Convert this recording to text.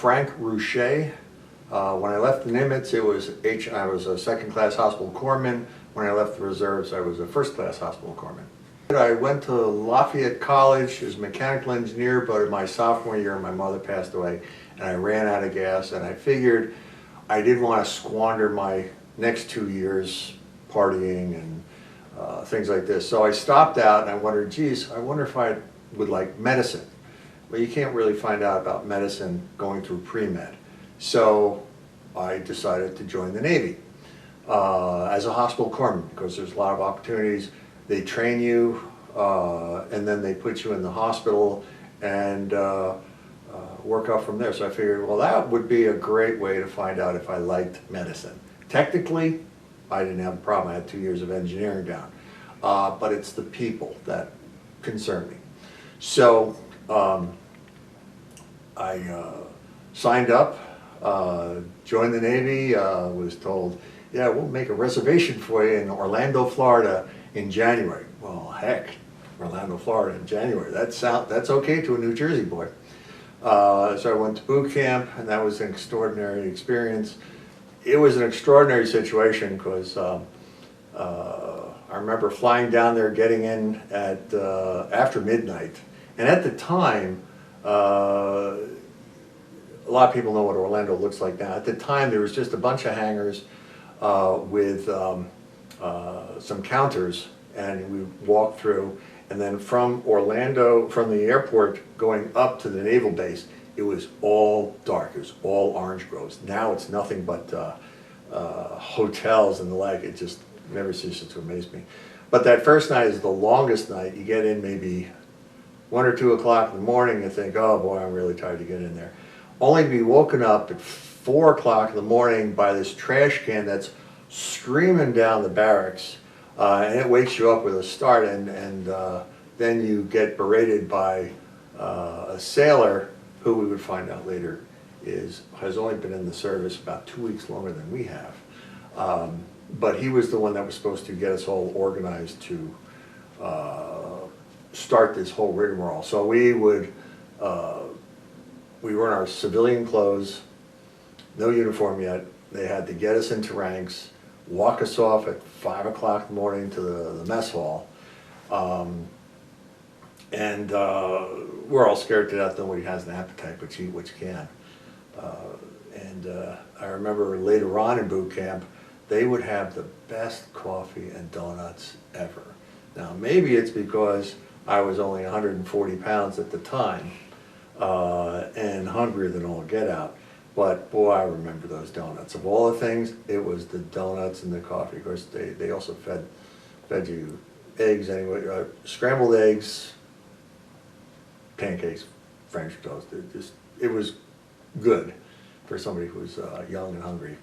Frank Reusche. When I left the Nimitz, I was a second-class hospital corpsman. When I left the reserves, I was a first-class hospital corpsman. I went to Lafayette College as a mechanical engineer, but in my sophomore year, my mother passed away, and I ran out of gas, and I figured I didn't want to squander my next 2 years partying and things like this. So I stopped out, and I wondered, geez, I wonder if I would like medicine. Well, you can't really find out about medicine going through pre-med. So I decided to join the Navy as a hospital corpsman, because there's a lot of opportunities. They train you, and then they put you in the hospital and work out from there. So I figured, well, that would be a great way to find out if I liked medicine. Technically, I didn't have a problem. I had 2 years of engineering down. But it's the people that concern me. So I signed up, joined the Navy, was told, yeah, we'll make a reservation for you in Orlando, Florida in January. Well, heck, Orlando, Florida in January. That's okay to a New Jersey boy. So I went to boot camp, and that was an extraordinary experience. It was an extraordinary situation because I remember flying down there, getting in at after midnight. And at the time, a lot of people know what Orlando looks like now. At the time, there was just a bunch of hangars with some counters, and we walked through. And then from Orlando, from the airport going up to the naval base, it was all dark. It was all orange groves. Now it's nothing but hotels and the like. It just never ceases to amaze me. But that first night is the longest night. You get in maybe 1 or 2 o'clock in the morning and think, oh boy, I'm really tired to get in there. Only to be woken up at 4 o'clock in the morning by this trash can that's screaming down the barracks, and it wakes you up with a start, and then you get berated by a sailor who we would find out later has only been in the service about 2 weeks longer than we have. But he was the one that was supposed to get us all organized to start this whole rigmarole. So we were in our civilian clothes, no uniform yet. They had to get us into ranks, walk us off at 5 o'clock in the morning to the mess hall. And we're all scared to death. Nobody has an appetite, but you eat what you can. I remember later on in boot camp, they would have the best coffee and donuts ever. Now, maybe it's because I was only 140 pounds at the time and hungrier than all get out. But boy, I remember those donuts. Of all the things, it was the donuts and the coffee. Of course, they also fed you eggs anyway, scrambled eggs, pancakes, French toast. It was good for somebody who was young and hungry.